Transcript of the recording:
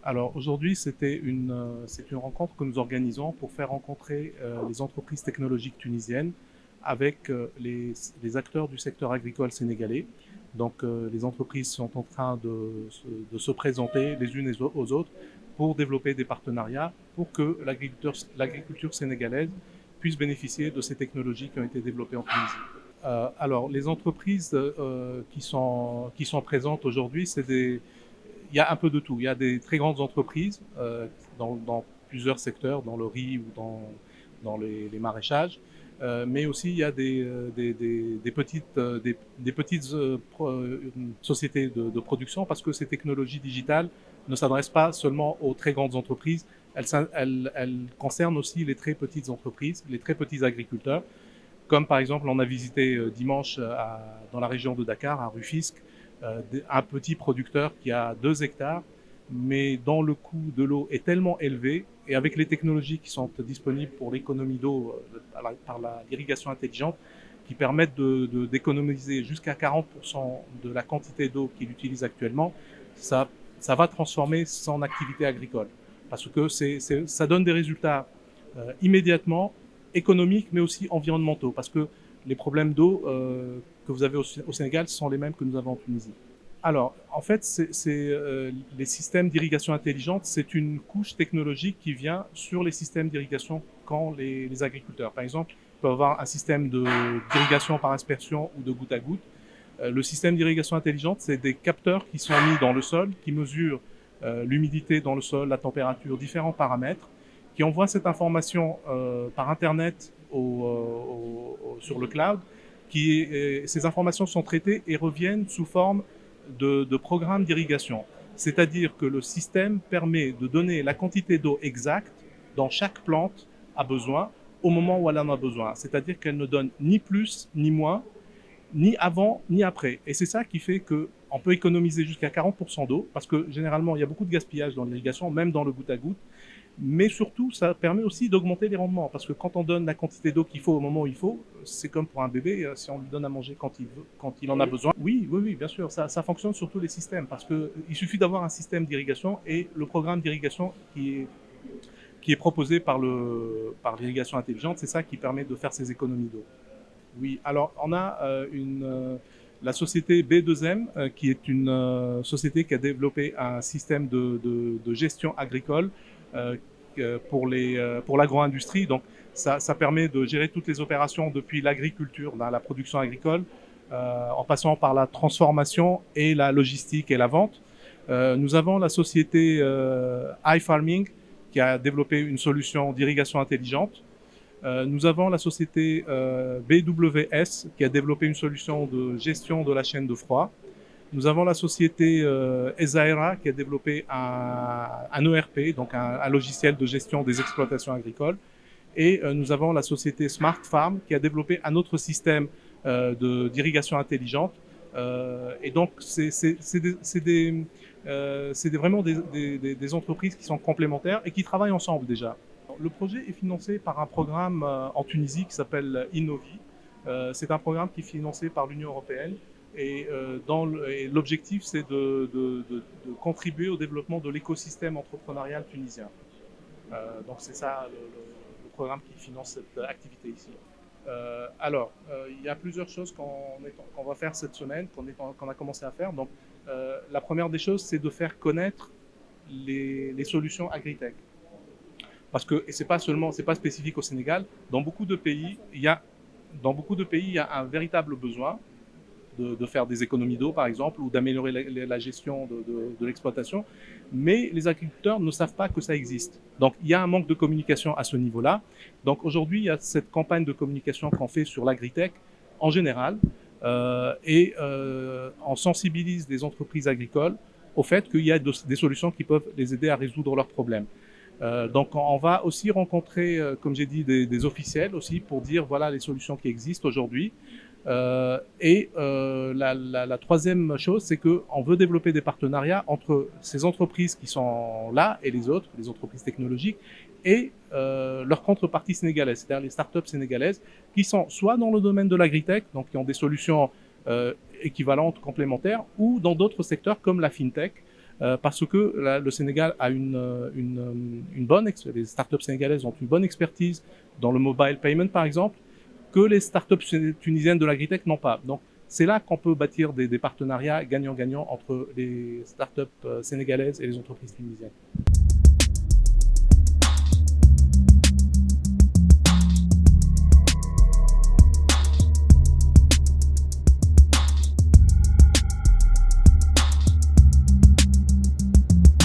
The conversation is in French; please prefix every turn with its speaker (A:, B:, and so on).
A: Alors aujourd'hui, c'est une rencontre que nous organisons pour faire rencontrer les entreprises technologiques tunisiennes avec les acteurs du secteur agricole sénégalais. Donc les entreprises sont en train de se présenter les unes aux autres pour développer des partenariats pour que l'agriculture sénégalaise puisse bénéficier de ces technologies qui ont été développées en Tunisie. Alors les entreprises qui sont présentes aujourd'hui, il y a un peu de tout. Il y a des très grandes entreprises dans plusieurs secteurs, dans le riz ou dans les maraîchages, mais aussi il y a des petites sociétés de production parce que ces technologies digitales ne s'adressent pas seulement aux très grandes entreprises, elles concernent aussi les très petites entreprises, les très petits agriculteurs, comme par exemple on a visité dimanche dans la région de Dakar, à Rufisque, un petit producteur qui a 2 hectares, mais dont le coût de l'eau est tellement élevé, et avec les technologies qui sont disponibles pour l'économie d'eau par l'irrigation intelligente, qui permettent d'économiser jusqu'à 40% de la quantité d'eau qu'il utilise actuellement, ça va transformer son activité agricole. Parce que ça donne des résultats immédiatement économiques, mais aussi environnementaux. Parce que les problèmes d'eau que vous avez au Sénégal sont les mêmes que nous avons en Tunisie. Alors, en fait, les systèmes d'irrigation intelligente, c'est une couche technologique qui vient sur les systèmes d'irrigation qu'ont les agriculteurs. Par exemple, ils peuvent avoir un système d'irrigation par aspersion ou de goutte à goutte. Le système d'irrigation intelligente, c'est des capteurs qui sont mis dans le sol, qui mesurent l'humidité dans le sol, la température, différents paramètres, qui envoient cette information par Internet sur le cloud. Ces informations sont traitées et reviennent sous forme de programmes d'irrigation. C'est-à-dire que le système permet de donner la quantité d'eau exacte dont chaque plante a besoin au moment où elle en a besoin. C'est-à-dire qu'elle ne donne ni plus ni moins, ni avant ni après. Et c'est ça qui fait qu'on peut économiser jusqu'à 40% d'eau, parce que généralement il y a beaucoup de gaspillage dans l'irrigation, même dans le goutte à goutte. Mais surtout, ça permet aussi d'augmenter les rendements, parce que quand on donne la quantité d'eau qu'il faut au moment où il faut, c'est comme pour un bébé, si on lui donne à manger quand il veut, quand il en a besoin. Oui, bien sûr, ça fonctionne sur tous les systèmes, parce qu'il suffit d'avoir un système d'irrigation et le programme d'irrigation qui est proposé par l'irrigation intelligente, c'est ça qui permet de faire ces économies d'eau. Oui, alors on a la société B2M, qui est une société qui a développé un système de gestion agricole pour l'agro-industrie. Donc ça permet de gérer toutes les opérations depuis l'agriculture, dans la production agricole, en passant par la transformation et la logistique et la vente. Nous avons la société iFarming qui a développé une solution d'irrigation intelligente. Nous avons la société BWS qui a développé une solution de gestion de la chaîne de froid. Nous avons la société Ezaera qui a développé un ERP, donc un logiciel de gestion des exploitations agricoles. Et nous avons la société Smart Farm qui a développé un autre système d'irrigation intelligente. Et donc, vraiment des entreprises qui sont complémentaires et qui travaillent ensemble déjà. Le projet est financé par un programme en Tunisie qui s'appelle Innovi. C'est un programme qui est financé par l'Union européenne et l'objectif c'est de contribuer au développement de l'écosystème entrepreneurial tunisien. Donc c'est ça le programme qui finance cette activité ici. Il y a plusieurs choses qu'on va faire cette semaine, qu'on a commencé à faire. Donc la première des choses, c'est de faire connaître les solutions agritech. Parce que, et c'est pas spécifique au Sénégal, dans beaucoup de pays, il y a un véritable besoin de faire des économies d'eau, par exemple, ou d'améliorer la gestion de l'exploitation, mais les agriculteurs ne savent pas que ça existe. Donc, il y a un manque de communication à ce niveau-là. Donc, aujourd'hui, il y a cette campagne de communication qu'on fait sur l'agritech en général, on sensibilise les entreprises agricoles au fait qu'il y a des solutions qui peuvent les aider à résoudre leurs problèmes. Donc on va aussi rencontrer, comme j'ai dit, des officiels aussi pour dire voilà les solutions qui existent aujourd'hui. La troisième chose, c'est qu'on veut développer des partenariats entre ces entreprises qui sont là et les autres, les entreprises technologiques, et leurs contreparties sénégalaises, c'est-à-dire les startups sénégalaises qui sont soit dans le domaine de l'agritech, donc qui ont des solutions équivalentes, complémentaires, ou dans d'autres secteurs comme la fintech, parce que le Sénégal a une bonne, les startups sénégalaises ont une bonne expertise dans le mobile payment par exemple, que les startups tunisiennes de l'agritech n'ont pas. Donc c'est là qu'on peut bâtir des partenariats gagnant-gagnant entre les startups sénégalaises et les entreprises tunisiennes.